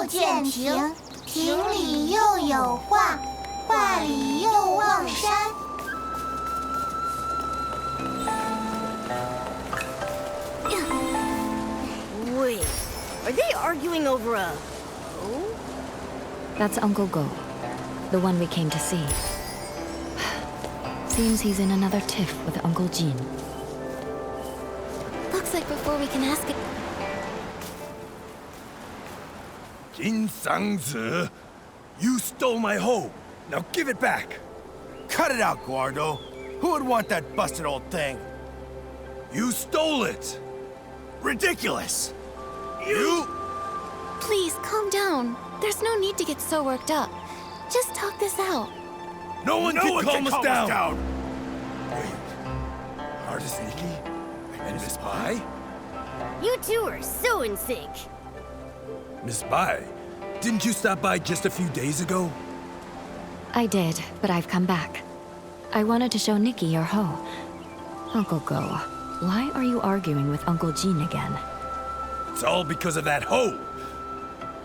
又见亭，亭里又有画，画里又望山。Wait, are they arguing over a... Oh? That's Uncle Go, the one we came to see. Seems he's in another tiff with Uncle Jin. Looks like before we can ask it... Jin Sangzi, you stole my hoe. Now give it back. Cut it out, Guardo. Who would want that busted old thing? You stole it. Ridiculous. You... Please, calm down. There's no need to get so worked up. Just talk this out. No one can calm us down. Wait. Artist Nikki and Miss Bai? You two are so in sync. Miss Bai, didn't you stop by just a few days ago? I did, but I've come back. I wanted to show Nikki your hoe. Uncle Go, why are you arguing with Uncle Jin again? It's all because of that hoe.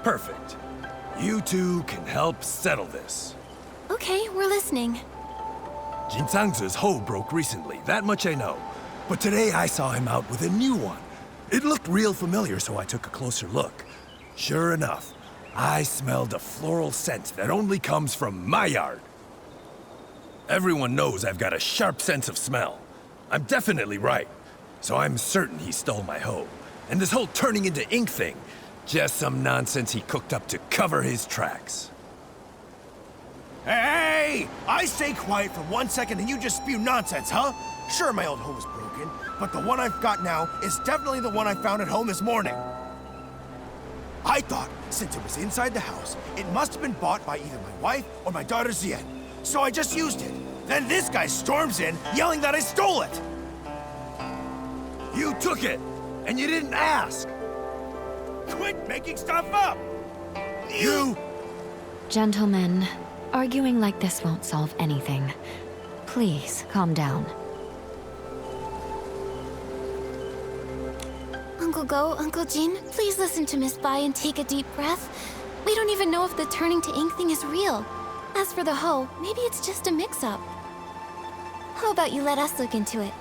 Perfect. You two can help settle this. Okay, we're listening. Jin Sangzi's hoe broke recently, that much I know. But today I saw him out with a new one. It looked real familiar, so I took a closer look. Sure enough, I smelled a floral scent that only comes from my yard. Everyone knows I've got a sharp sense of smell. I'm definitely right. So I'm certain he stole my hoe. And this whole turning into ink thing, just some nonsense he cooked up to cover his tracks. Hey! I stay quiet for 1 second and you just spew nonsense, huh? Sure, my old hoe was broken, but the one I've got now is definitely the one I found at home this morning. I thought, since it was inside the house, it must have been bought by either my wife or my daughter Zien. So I just used it. Then this guy storms in, yelling that I stole it. You took it, and you didn't ask. Quit making stuff up! You... Gentlemen, arguing like this won't solve anything. Please, calm down. Uncle Go, Uncle Jin, please listen to Miss Bai and take a deep breath. We don't even know if the turning to ink thing is real. As for the hoe, maybe it's just a mix-up. How about you let us look into it?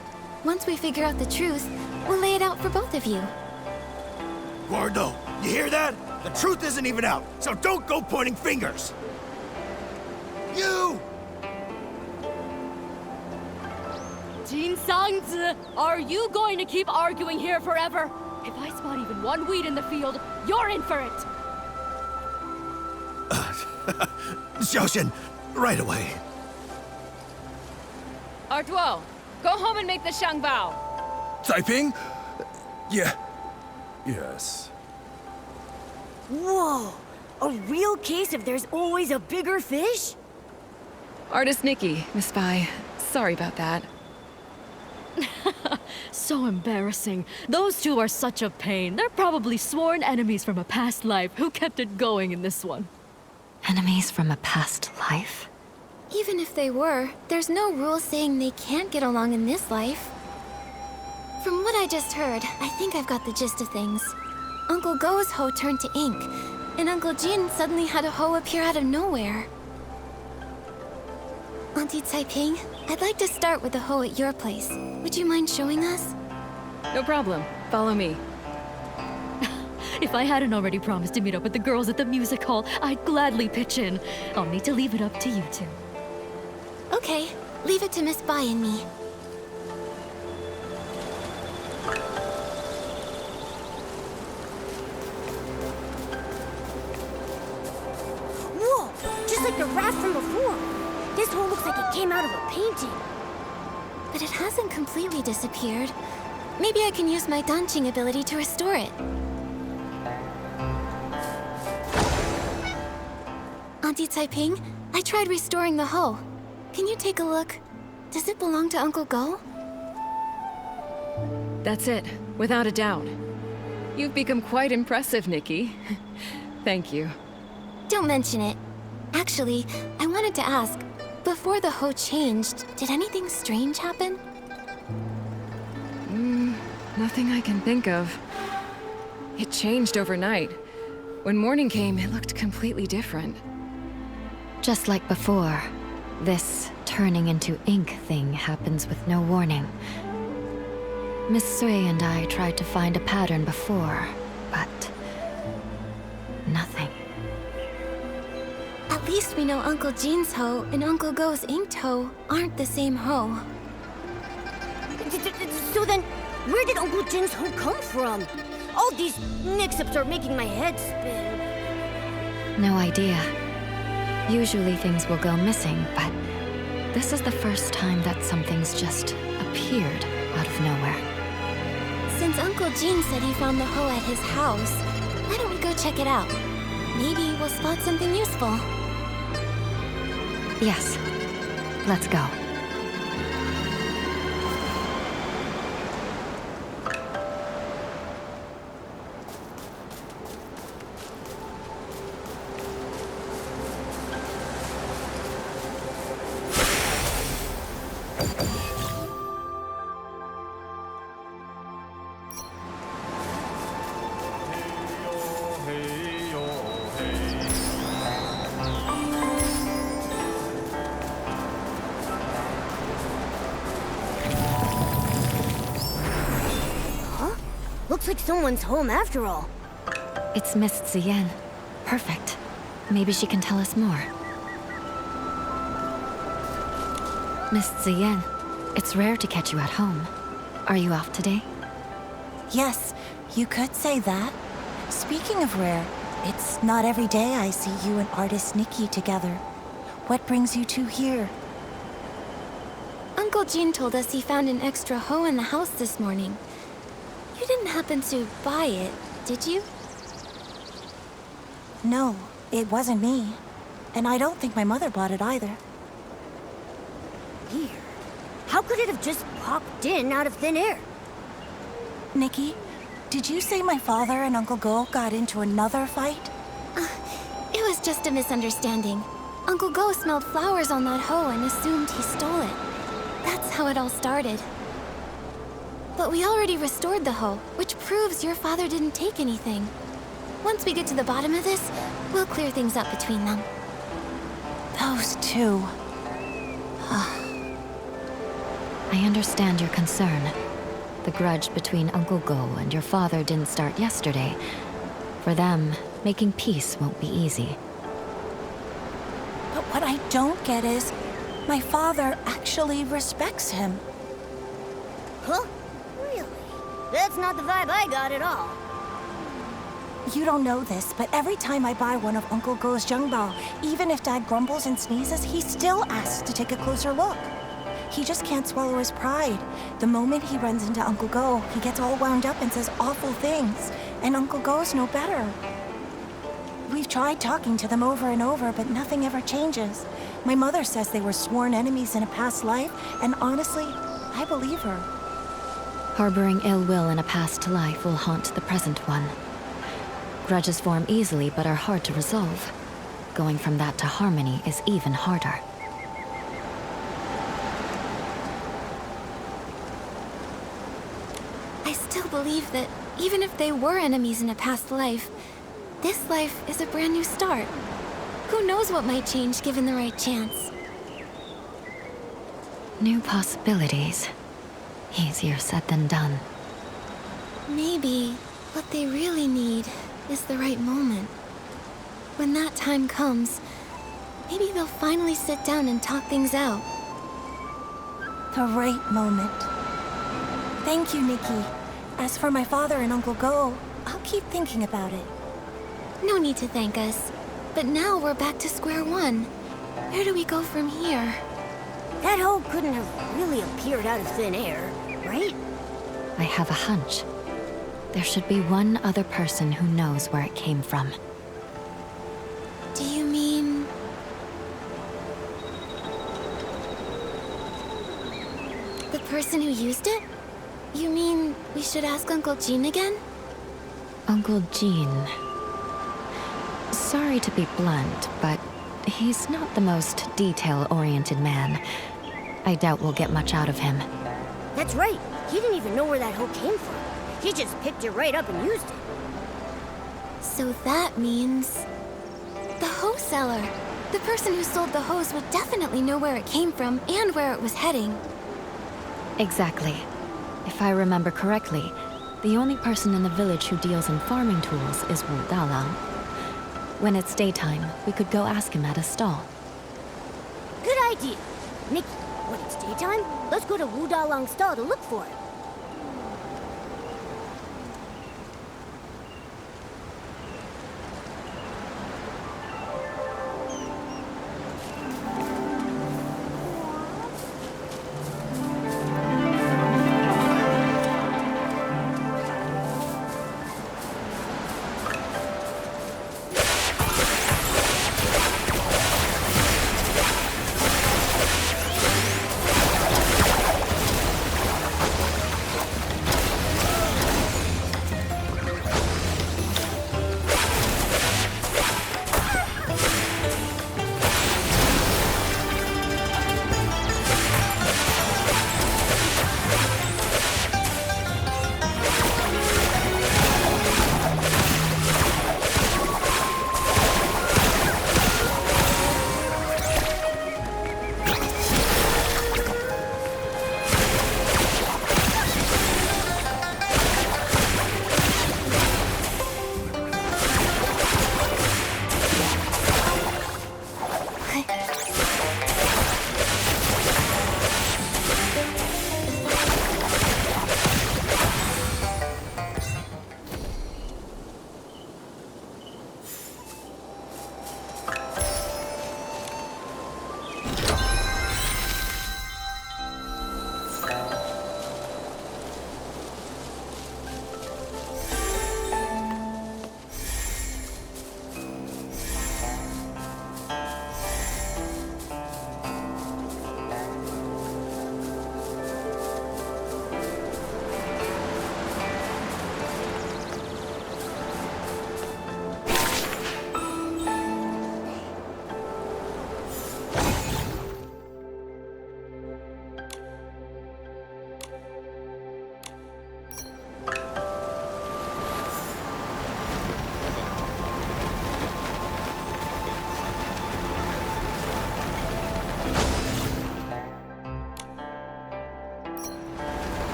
Once we figure out the truth, we'll lay it out for both of you. Guardo, you hear that? The truth isn't even out, so don't go pointing fingers! You! Jin Sangzi, are you going to keep arguing here forever? If I spot even one weed in the field, you're in for it! Xiaoxian, right away. Artuo, go home and make the Shangbao. Taiping? Yeah. Yes. Whoa! A real case of there's always a bigger fish? Artist Nikki, Miss Bai. Sorry about that. So embarrassing. Those two are such a pain. They're probably sworn enemies from a past life who kept it going in this one. Enemies from a past life? Even if they were, there's no rule saying they can't get along in this life. From what I just heard, I think I've got the gist of things. Uncle Go's hoe turned to ink, and Uncle Jin suddenly had a hoe appear out of nowhere. Auntie Taiping, I'd like to start with the hoe at your place. Would you mind showing us? No problem. Follow me. If I hadn't already promised to meet up with the girls at the music hall, I'd gladly pitch in. I'll need to leave it up to you two. Okay, leave it to Miss Bai and me. Whoa! Just like the rat from before. This hole looks like it came out of a painting. But it hasn't completely disappeared. Maybe I can use my Danqing ability to restore it. Auntie Taiping, I tried restoring the hoe. Can you take a look? Does it belong to Uncle Go? That's it, without a doubt. You've become quite impressive, Nikki. Thank you. Don't mention it. Actually, I wanted to ask, before the hoe changed, did anything strange happen? Nothing I can think of. It changed overnight. When morning came, it looked completely different. Just like before, this turning into ink thing happens with no warning. Miss Sui and I tried to find a pattern before, but nothing. At least we know Uncle Jin's hoe and Uncle Go's inked hoe aren't the same hoe. So then, where did Uncle Jin's hoe come from? All these mix-ups are making my head spin. No idea. Usually things will go missing, but this is the first time that something's just appeared out of nowhere. Since Uncle Jin said he found the hoe at his house, why don't we go check it out? Maybe we'll spot something useful. Yes. Let's go. Looks like someone's home after all. It's Miss Ziyan. Perfect. Maybe she can tell us more. Miss Ziyan, it's rare to catch you at home. Are you off today? Yes, you could say that. Speaking of rare, it's not every day I see you and artist Nikki together. What brings you two here? Uncle Jin told us he found an extra hoe in the house this morning. You didn't happen to buy it, did you? No, it wasn't me. And I don't think my mother bought it either. Weird. How could it have just popped in out of thin air? Nikki, did you say my father and Uncle Go got into another fight? It was just a misunderstanding. Uncle Go smelled flowers on that hoe and assumed he stole it. That's how it all started. But we already restored the hoe, which proves your father didn't take anything. Once we get to the bottom of this, we'll clear things up between them. Those two. I understand your concern. The grudge between Uncle Go and your father didn't start yesterday. For them, making peace won't be easy. But what I don't get is, my father actually respects him. Huh? Really? That's not the vibe I got at all. You don't know this, but every time I buy one of Uncle Go's Zhengbao, even if Dad grumbles and sneezes, he still asks to take a closer look. He just can't swallow his pride. The moment he runs into Uncle Go, he gets all wound up and says awful things. And Uncle Go's no better. We've tried talking to them over and over, but nothing ever changes. My mother says they were sworn enemies in a past life, and honestly, I believe her. Harboring ill will in a past life will haunt the present one. Grudges form easily but are hard to resolve. Going from that to harmony is even harder. I still believe that even if they were enemies in a past life, this life is a brand new start. Who knows what might change given the right chance? New possibilities. Easier said than done. Maybe what they really need is the right moment. When that time comes, maybe they'll finally sit down and talk things out. The right moment. Thank you, Nikki. As for my father and Uncle Go, I'll keep thinking about it. No need to thank us. But now we're back to square one. Where do we go from here? That hoe couldn't have really appeared out of thin air, right? I have a hunch. There should be one other person who knows where it came from. Do you mean... the person who used it? You mean we should ask Uncle Jin again? Uncle Jin. Sorry to be blunt, but he's not the most detail-oriented man. I doubt we'll get much out of him. That's right. He didn't even know where that hoe came from. He just picked it right up and used it. So that means... the hoe seller. The person who sold the hose would definitely know where it came from and where it was heading. Exactly. If I remember correctly, the only person in the village who deals in farming tools is Wu Dalang. When it's daytime, we could go ask him at a stall. Good idea. Nikki, when it's daytime, let's go to Wu Dalang's stall to look for it.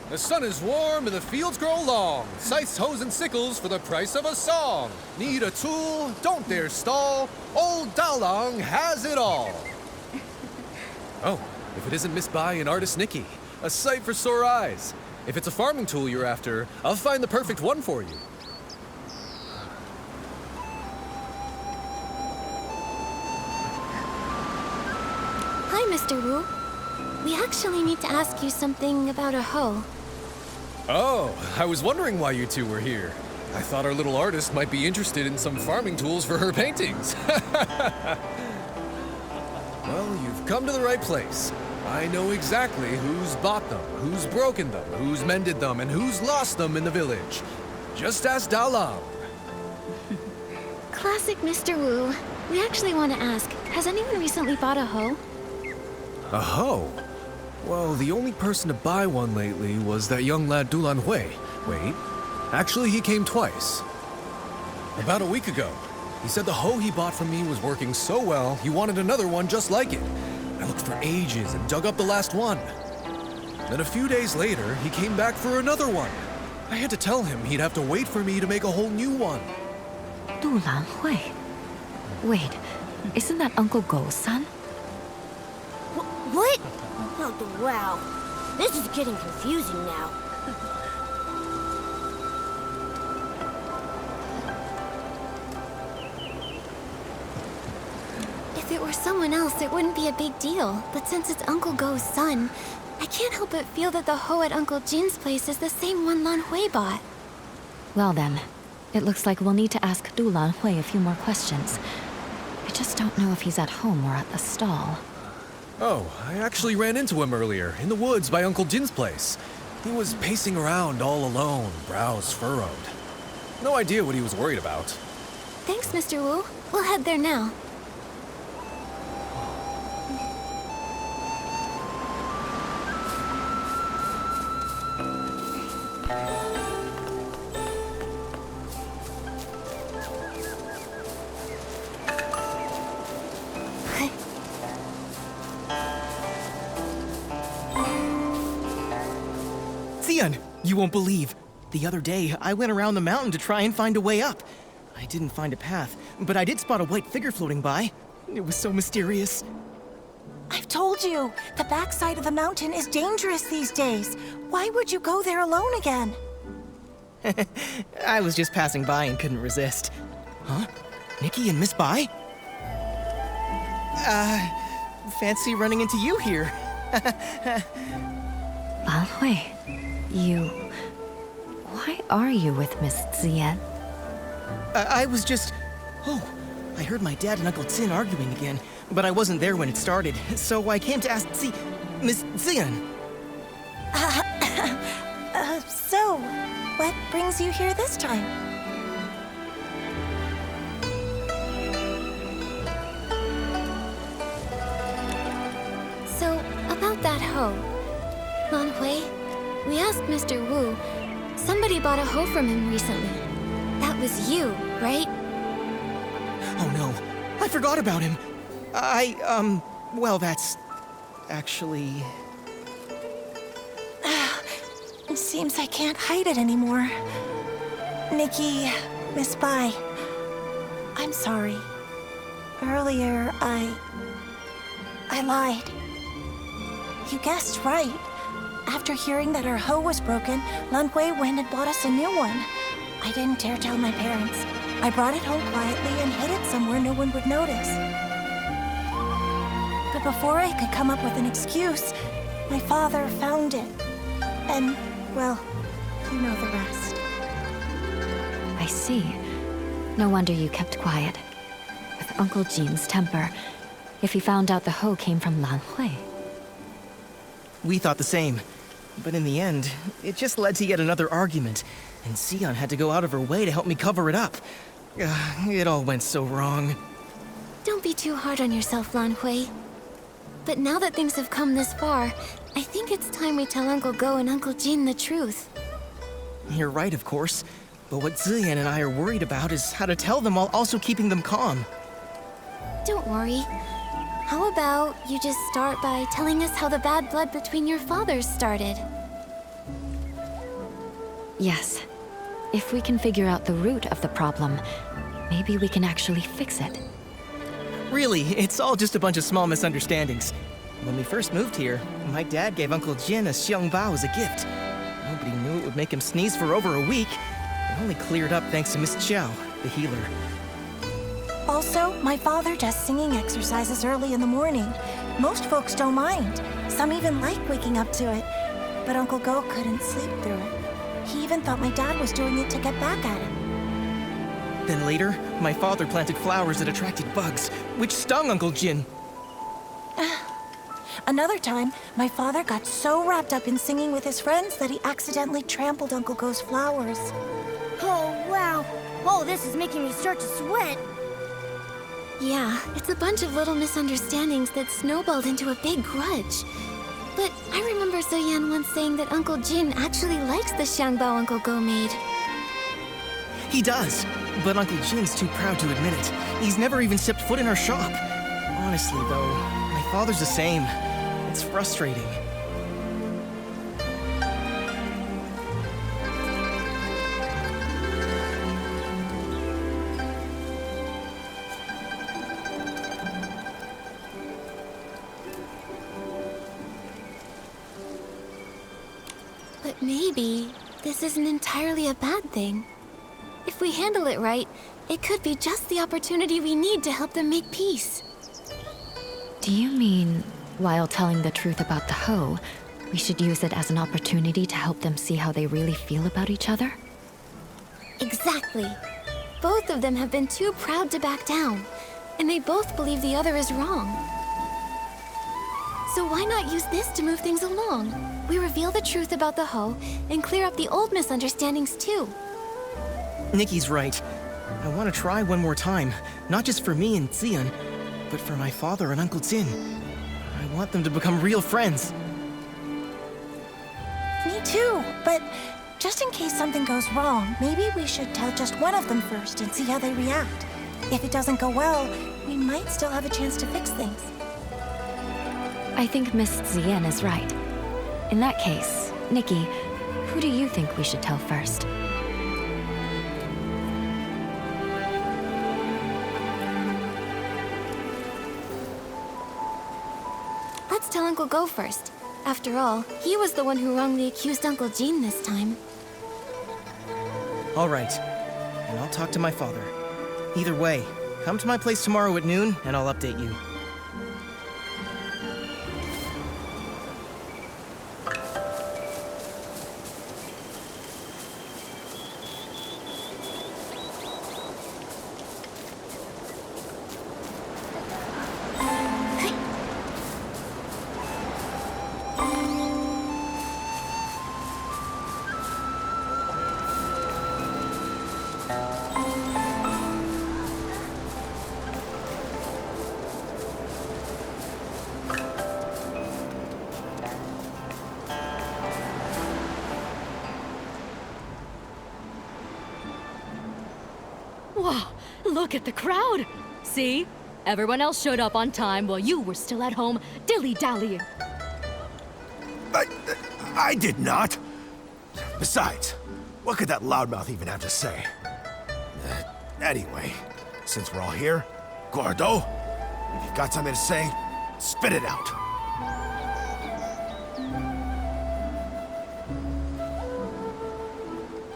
The sun is warm and the fields grow long. Scythes, hoes, and sickles for the price of a song. Need a tool? Don't dare stall. Old Dalang has it all. Oh, if it isn't Miss Bai and artist Nikki. A sight for sore eyes. If it's a farming tool you're after, I'll find the perfect one for you. Hi, Mr. Wu. We actually need to ask you something about a hoe. Oh, I was wondering why you two were here. I thought our little artist might be interested in some farming tools for her paintings. Well, you've come to the right place. I know exactly who's bought them, who's broken them, who's mended them, and who's lost them in the village. Just ask Dalang. Classic Mr. Wu. We actually want to ask, has anyone recently bought a hoe? A hoe? Well, the only person to buy one lately was that young lad Dulan Hui. Wait, actually he came twice. About a week ago. He said the hoe he bought from me was working so well, he wanted another one just like it. I looked for ages and dug up the last one. Then a few days later, he came back for another one. I had to tell him he'd have to wait for me to make a whole new one. Dulan Hui. Wait, isn't that Uncle Go's son? What? Oh, wow. This is getting confusing now. If it were someone else, it wouldn't be a big deal. But since it's Uncle Go's son, I can't help but feel that the hoe at Uncle Jin's place is the same one Lan Hui bought. Well then, it looks like we'll need to ask Du Lan Hui a few more questions. I just don't know if he's at home or at the stall. Oh, I actually ran into him earlier, in the woods by Uncle Jin's place. He was pacing around all alone, brows furrowed. No idea what he was worried about. Thanks, Mr. Wu. We'll head there now. Xian, you won't believe. The other day, I went around the mountain to try and find a way up. I didn't find a path, but I did spot a white figure floating by. It was so mysterious. I've told you, the backside of the mountain is dangerous these days. Why would you go there alone again? I was just passing by and couldn't resist. Huh? Nikki and Miss Bai? Fancy running into you here. Lan Hui, you... Why are you with Miss Xian? I was just... Oh, I heard my dad and Uncle Jin arguing again, but I wasn't there when it started, so I came to ask Miss Xian. So, what brings you here this time? So, about that hoe. Lan Hui, we asked Mr. Wu. Somebody bought a hoe from him recently. That was you, right? Oh no, I forgot about him. Well, that's... actually... It seems I can't hide it anymore. Nikki, Miss Bai, I'm sorry. Earlier, I lied. You guessed right. After hearing that our hoe was broken, Lan Hui went and bought us a new one. I didn't dare tell my parents. I brought it home quietly and hid it somewhere no one would notice. But before I could come up with an excuse, my father found it. And, well, you know the rest. I see. No wonder you kept quiet. With Uncle Jin's temper, if he found out the hoe came from Lan Hui. We thought the same. But in the end, it just led to yet another argument, and Xian had to go out of her way to help me cover it up. It all went so wrong. Don't be too hard on yourself, Lan Hui. But now that things have come this far, I think it's time we tell Uncle Go and Uncle Jin the truth. You're right, of course. But what Xian and I are worried about is how to tell them while also keeping them calm. Don't worry. How about you just start by telling us how the bad blood between your fathers started? Yes. If we can figure out the root of the problem, maybe we can actually fix it. Really, it's all just a bunch of small misunderstandings. When we first moved here, my dad gave Uncle Jin a xiong bao as a gift. Nobody knew it would make him sneeze for over a week. It only cleared up thanks to Miss Qiao, the healer. Also, my father does singing exercises early in the morning. Most folks don't mind. Some even like waking up to it. But Uncle Go couldn't sleep through it. He even thought my dad was doing it to get back at him. Then later, my father planted flowers that attracted bugs, which stung Uncle Jin. Another time, my father got so wrapped up in singing with his friends that he accidentally trampled Uncle Go's flowers. Oh, wow. Oh, this is making me start to sweat. Yeah, it's a bunch of little misunderstandings that snowballed into a big grudge. But I remember Zoyan once saying that Uncle Jin actually likes the xiangbao Uncle Go made. He does, but Uncle Jin's too proud to admit it. He's never even stepped foot in our shop. Honestly, though, my father's the same. It's frustrating. But maybe this isn't entirely a bad thing. If we handle it right, it could be just the opportunity we need to help them make peace. Do you mean, while telling the truth about the hoe, we should use it as an opportunity to help them see how they really feel about each other? Exactly. Both of them have been too proud to back down, and they both believe the other is wrong. So why not use this to move things along? We reveal the truth about the Ho and clear up the old misunderstandings too. Nikki's right. I want to try one more time, not just for me and Xian, but for my father and Uncle Jin. I want them to become real friends. Me too, but just in case something goes wrong, maybe we should tell just one of them first and see how they react. If it doesn't go well, we might still have a chance to fix things. I think Miss Xian is right. In that case, Nikki, who do you think we should tell first? Let's tell Uncle Go first. After all, he was the one who wrongly accused Uncle Jin this time. All right. And I'll talk to my father. Either way, come to my place tomorrow at noon, and I'll update you. Wow, look at the crowd! See? Everyone else showed up on time while you were still at home dilly-dallying. I did not. Besides, what could that loudmouth even have to say? Anyway, since we're all here, Gordo, if you've got something to say, spit it out.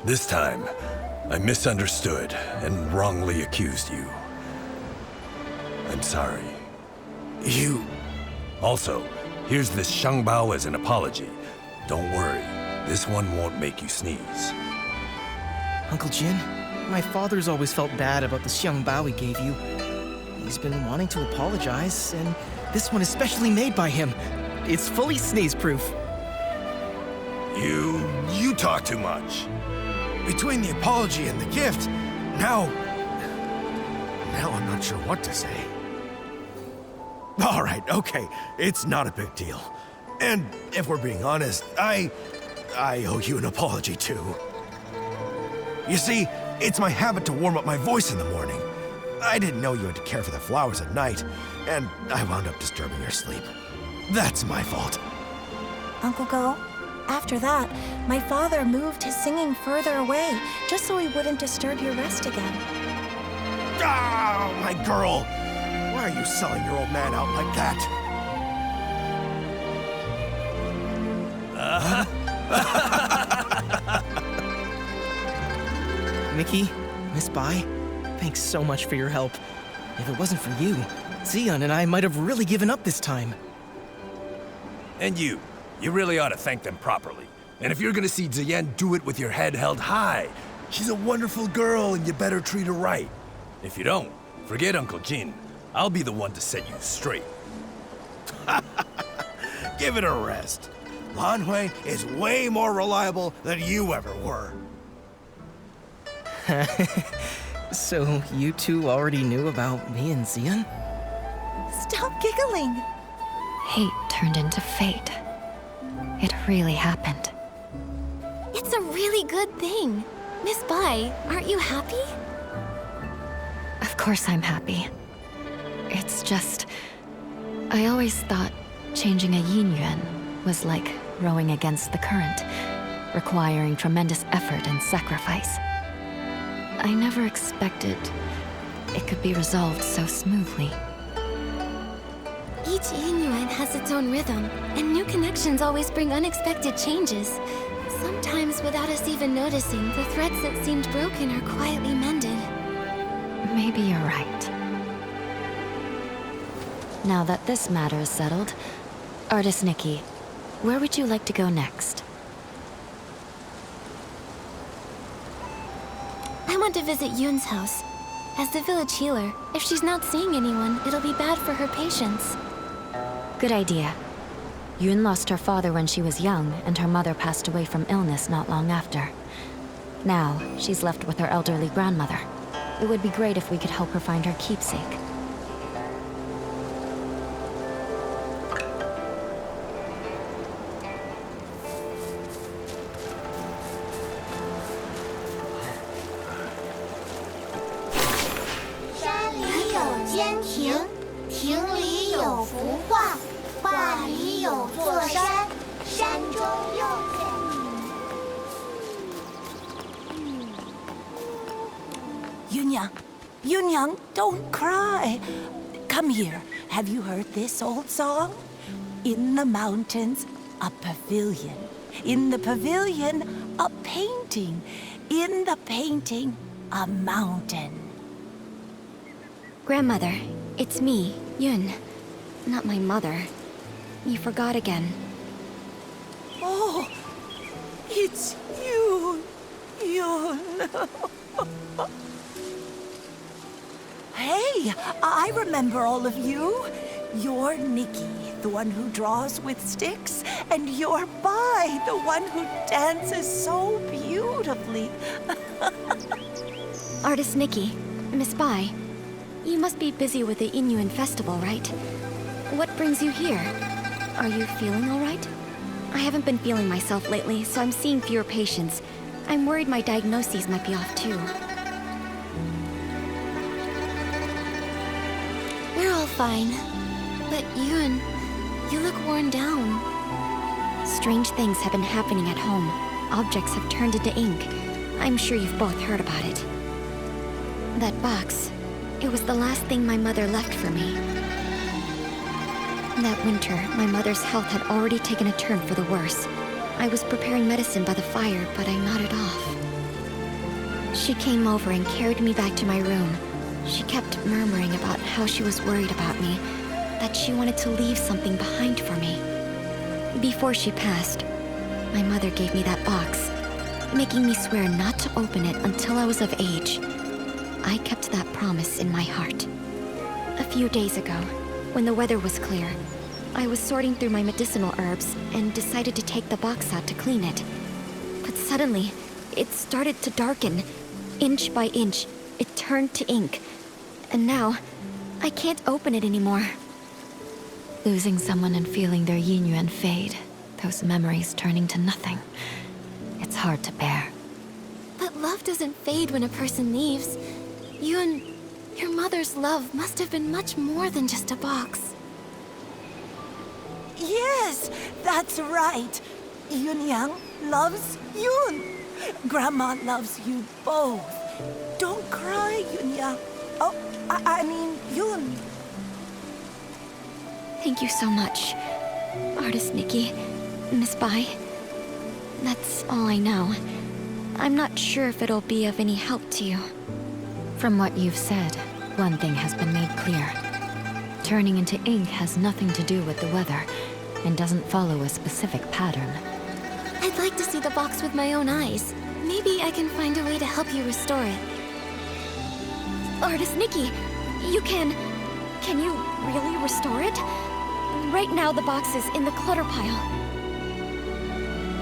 This time, I misunderstood and wrongly accused you. I'm sorry. You... Also, here's this Xiangbao as an apology. Don't worry, this one won't make you sneeze. Uncle Jin, my father's always felt bad about the Xiangbao he gave you. He's been wanting to apologize, and this one is specially made by him. It's fully sneeze-proof. You talk too much. Between the apology and the gift, now I'm not sure what to say. All right, okay, it's not a big deal. And if we're being honest, I owe you an apology too. You see, it's my habit to warm up my voice in the morning. I didn't know you had to care for the flowers at night, and I wound up disturbing your sleep. That's my fault. Uncle Go, after that, my father moved his singing further away, just so he wouldn't disturb your rest again. Ah, my girl! Why are you selling your old man out like that? Nikki, Miss Bai, thanks so much for your help. If it wasn't for you, Xian and I might have really given up this time. And you really ought to thank them properly. And if you're gonna see Ziyan, do it with your head held high. She's a wonderful girl, and you better treat her right. If you don't, forget Uncle Jin. I'll be the one to set you straight. Give it a rest. Lan Hui is way more reliable than you ever were. So you two already knew about me and Xian? Stop giggling! Hate turned into fate. It really happened. It's a really good thing. Miss Bai, aren't you happy? Of course I'm happy. It's just... I always thought changing a yin yuan was like rowing against the current, requiring tremendous effort and sacrifice. I never expected it could be resolved so smoothly. Each yin yuan has its own rhythm, and new connections always bring unexpected changes. Sometimes without us even noticing, the threads that seemed broken are quietly mended. Maybe you're right. Now that this matter is settled, Artist Nikki, Where would you like to go next? I want to visit Yun's house. As the village healer, if she's not seeing anyone, it'll be bad for her patients. Good idea. Yun lost her father when she was young, and her mother passed away from illness not long after. Now, she's left with her elderly grandmother. It would be great if we could help her find her keepsake. Yunyang, don't cry. Come here. Have you heard this old song? In the mountains, a pavilion. In the pavilion, a painting. In the painting, a mountain. Grandmother, it's me, Yun. Not my mother. You forgot again. Oh, it's you, Yun. Hey, I remember all of you. You're Nikki, the one who draws with sticks, and you're Bai, the one who dances so beautifully. Artist Nikki, Miss Bai, you must be busy with the Inyuan festival, right? What brings you here? Are you feeling all right? I haven't been feeling myself lately, so I'm seeing fewer patients. I'm worried my diagnoses might be off too. We're all fine. But Yun, you look worn down. Strange things have been happening at home. Objects have turned into ink. I'm sure you've both heard about it. That box, it was the last thing my mother left for me. That winter, my mother's health had already taken a turn for the worse. I was preparing medicine by the fire, but I nodded off. She came over and carried me back to my room. She kept murmuring about how she was worried about me, that she wanted to leave something behind for me. Before she passed, my mother gave me that box, making me swear not to open it until I was of age. I kept that promise in my heart. A few days ago, when the weather was clear, I was sorting through my medicinal herbs and decided to take the box out to clean it. But suddenly, it started to darken. Inch by inch, it turned to ink. And now, I can't open it anymore. Losing someone and feeling their Yinyuan fade, those memories turning to nothing. It's hard to bear. But love doesn't fade when a person leaves. Yun, your mother's love must have been much more than just a box. Yes, that's right. Yunyang loves Yun. Grandma loves you both. Don't cry, Yunyang. Oh, I mean, Yun. Thank you so much, Artist Nikki, Miss Bai. That's all I know. I'm not sure if it'll be of any help to you. From what you've said, one thing has been made clear. Turning into ink has nothing to do with the weather, and doesn't follow a specific pattern. I'd like to see the box with my own eyes. Maybe I can find a way to help you restore it. Artist Nikki, you can you really restore it? Right now the box is in the clutter pile.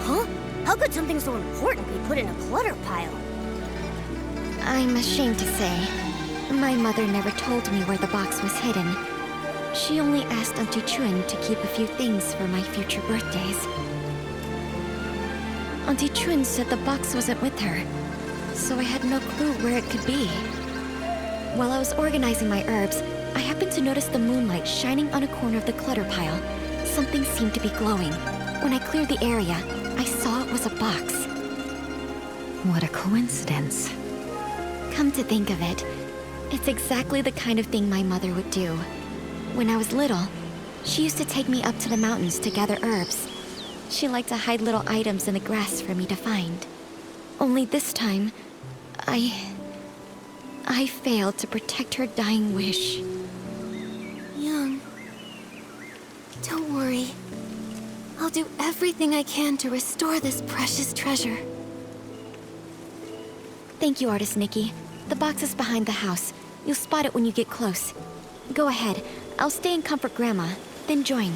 Huh? How could something so important be put in a clutter pile? I'm ashamed to say, my mother never told me where the box was hidden. She only asked Auntie Chun to keep a few things for my future birthdays. Auntie Chun said the box wasn't with her, so I had no clue where it could be. While I was organizing my herbs, I happened to notice the moonlight shining on a corner of the clutter pile. Something seemed to be glowing. When I cleared the area, I saw it was a box. What a coincidence. Come to think of it, it's exactly the kind of thing my mother would do. When I was little, she used to take me up to the mountains to gather herbs. She liked to hide little items in the grass for me to find. Only this time, I failed to protect her dying wish. Young, don't worry. I'll I'll do everything I can to restore this precious treasure. Thank you, Artist Nikki. The box is behind the house. You'll spot it when you get close. Go ahead. I'll stay and comfort Grandma, then join.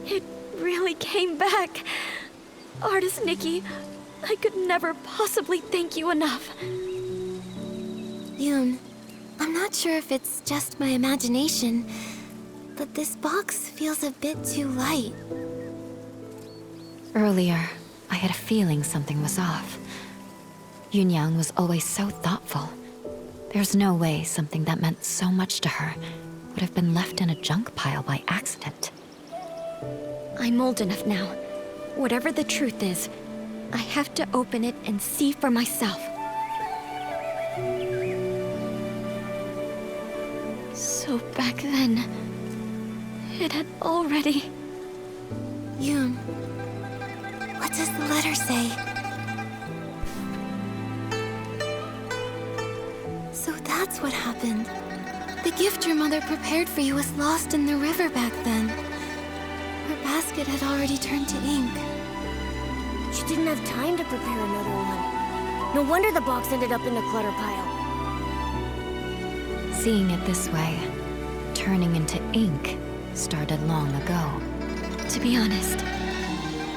It really came back. Artist Nikki, I could never possibly thank you enough. Yoon, I'm not sure if it's just my imagination, but this box feels a bit too light. Earlier, I had a feeling something was off. Yunyang was always so thoughtful. There's no way something that meant so much to her would have been left in a junk pile by accident. I'm old enough now. Whatever the truth is, I have to open it and see for myself. So back then, it had already... Yoon, what does the letter say? So that's what happened. The gift your mother prepared for you was lost in the river back then. Her basket had already turned to ink. She didn't have time to prepare another one. No wonder the box ended up in the clutter pile. Seeing it this way, turning into ink started long ago. To be honest,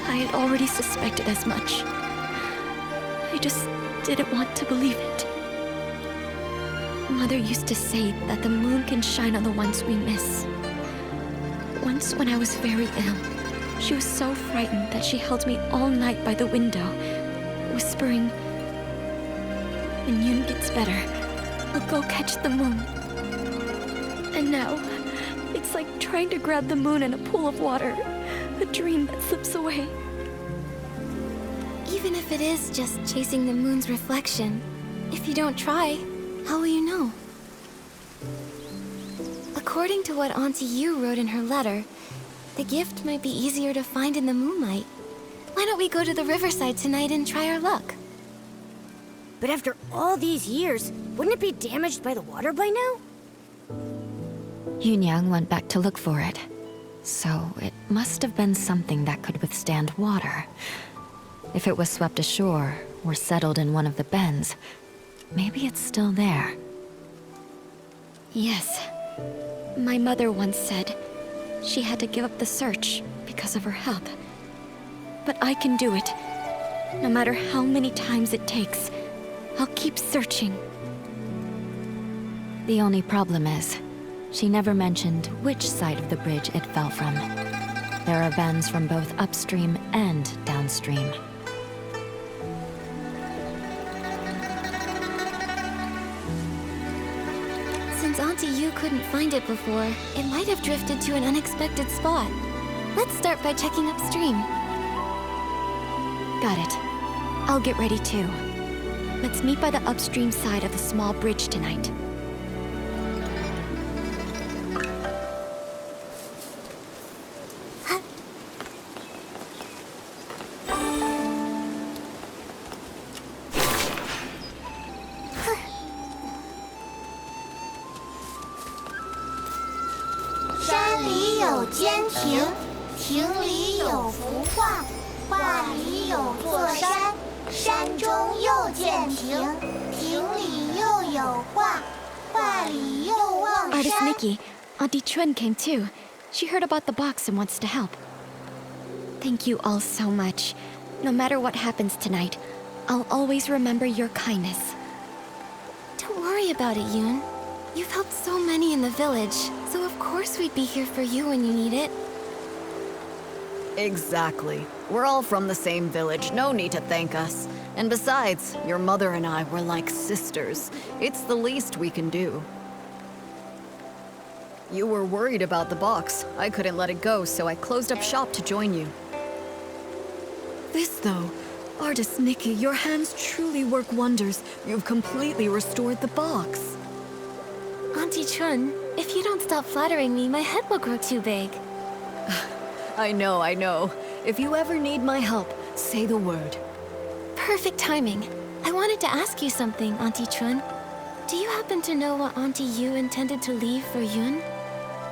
I had already suspected as much. I just didn't want to believe it. Mother used to say that the moon can shine on the ones we miss. Once when I was very ill, she was so frightened that she held me all night by the window, whispering, "When Yoon gets better, we'll go catch the moon." And now, it's like trying to grab the moon in a pool of water, a dream that slips away. Even if it is just chasing the moon's reflection, if you don't try, how will you know? According to what Auntie Yu wrote in her letter, the gift might be easier to find in the moonlight. Why don't we go to the riverside tonight and try our luck? But after all these years, wouldn't it be damaged by the water by now? Yunyang went back to look for it. So it must have been something that could withstand water. If it was swept ashore or settled in one of the bends, maybe it's still there. Yes. My mother once said she had to give up the search because of her health. But I can do it. No matter how many times it takes, I'll keep searching. The only problem is, she never mentioned which side of the bridge it fell from. There are bends from both upstream and downstream. Since Auntie Yu couldn't find it before, it might have drifted to an unexpected spot. Let's start by checking upstream. Got it. I'll get ready too. Let's meet by the upstream side of the small bridge tonight. Artist Nikki, Auntie Chun came too. She heard about the box and wants to help. Thank you all so much. No matter what happens tonight, I'll always remember your kindness. Don't worry about it, Yoon. You've helped so many in the village, so of course we'd be here for you when you need it. Exactly. We're all from the same village, no need to thank us. And besides, your mother and I were like sisters. It's the least we can do. You were worried about the box. I couldn't let it go, so I closed up shop to join you. this, though. Artist Nikki, your hands truly work wonders. You've completely restored the box. Auntie Chun, if you don't stop flattering me, my head will grow too big. I know. If you ever need my help, say the word. Perfect timing. I wanted to ask you something, Auntie Chun. Do you happen to know what Auntie Yu intended to leave for Yun?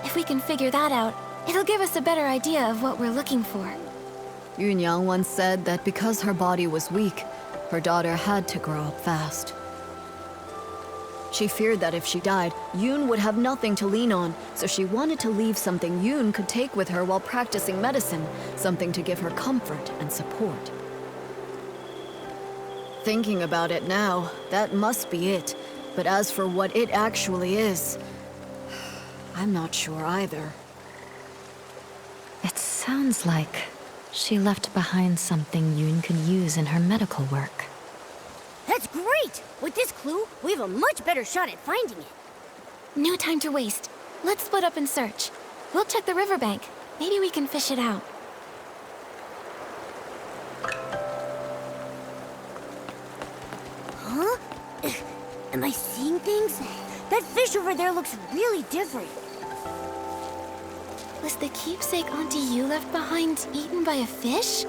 If we can figure that out, it'll give us a better idea of what we're looking for. Yun Yang once said that because her body was weak, her daughter had to grow up fast. She feared that if she died, Yun would have nothing to lean on, so she wanted to leave something Yun could take with her while practicing medicine, something to give her comfort and support. Thinking about it now, that must be it. But as for what it actually is, I'm not sure either. It sounds like she left behind something Yun could use in her medical work. That's great! With this clue, we have a much better shot at finding it. No time to waste. Let's split up and search. We'll check the riverbank. Maybe we can fish it out. Huh? Am I seeing things? That fish over there looks really different. Was the keepsake Auntie Yu left behind eaten by a fish?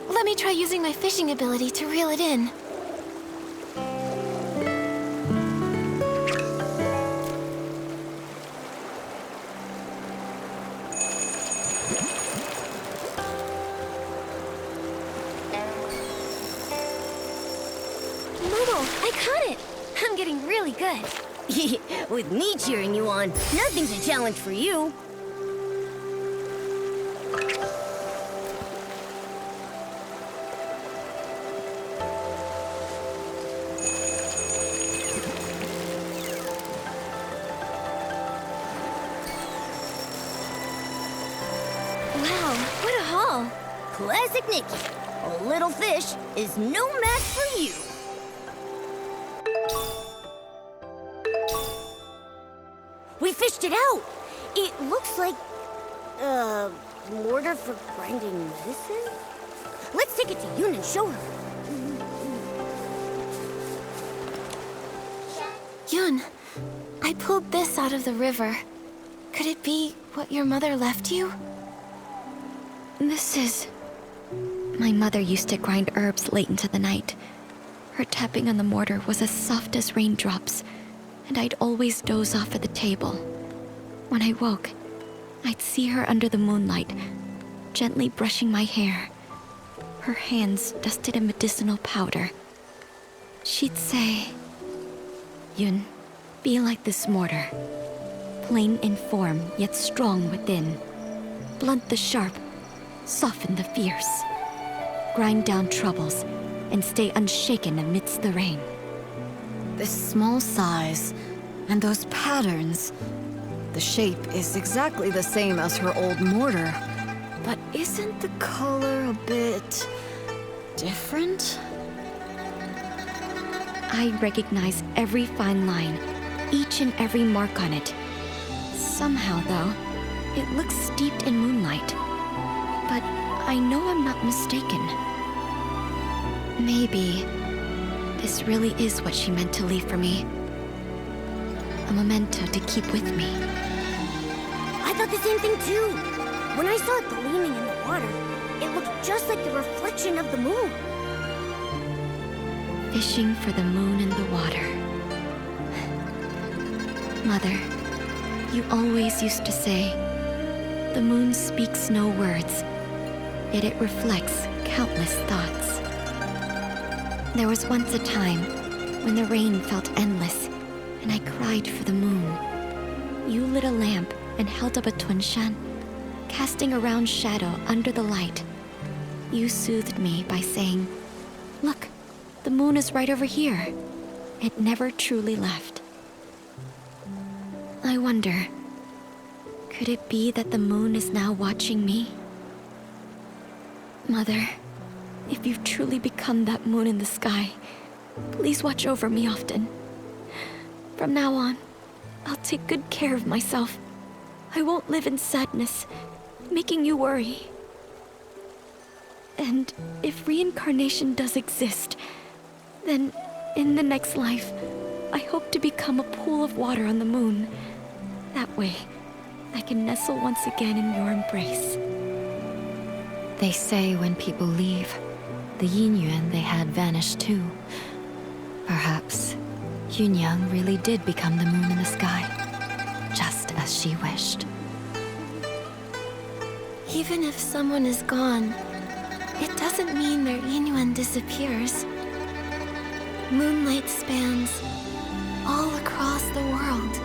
Let me try using my fishing ability to reel it in. Momo, I caught it! I'm getting really good. With me cheering you on, nothing's a challenge for you. Wow, what a haul! Classic Nikki. A little fish is no match for you. We fished it out! It looks like... mortar for grinding medicine? Let's take it to Yun and show her. Yun, I pulled this out of the river. Could it be what your mother left you? This is... My mother used to grind herbs late into the night. Her tapping on the mortar was as soft as raindrops, and I'd always doze off at the table. When I woke, I'd see her under the moonlight, gently brushing my hair, her hands dusted in medicinal powder. She'd say, Yun, be like this mortar, plain in form yet strong within. Blunt the sharp, soften the fierce. Grind down troubles and stay unshaken amidst the rain. This small size and those patterns. The shape is exactly the same as her old mortar. But isn't the color a bit different? I recognize every fine line, each and every mark on it. Somehow, though, it looks steeped in moonlight. But I know I'm not mistaken. Maybe this really is what she meant to leave for me. A memento to keep with me. I thought the same thing too. When I saw it gleaming in the water, it looked just like the reflection of the moon. Fishing for the moon in the water. Mother, you always used to say, the moon speaks no words, yet it reflects countless thoughts. There was once a time when the rain felt endless, and I cried for the moon. You lit a lamp and held up a tunshan, casting a round shadow under the light. You soothed me by saying, look, the moon is right over here. It never truly left. I wonder, could it be that the moon is now watching me? Mother, if you've truly become that moon in the sky, please watch over me often. From now on, I'll take good care of myself. I won't live in sadness, making you worry. And if reincarnation does exist, then in the next life, I hope to become a pool of water on the moon. That way, I can nestle once again in your embrace. They say when people leave, the yin yuan they had vanished too. Perhaps Yunyang really did become the moon in the sky, just as she wished. Even if someone is gone, it doesn't mean their yin yuan disappears. Moonlight spans all across the world.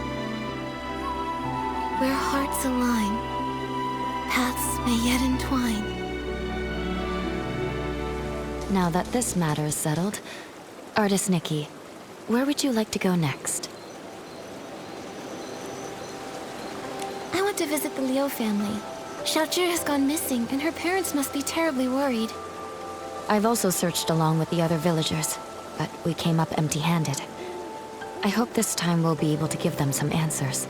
Where hearts align, paths may yet entwine. Now that this matter is settled, Artist Nikki, where would you like to go next? I want to visit the Liu family. Xiaozhi has gone missing, and her parents must be terribly worried. I've also searched along with the other villagers, but we came up empty-handed. I hope this time we'll be able to give them some answers.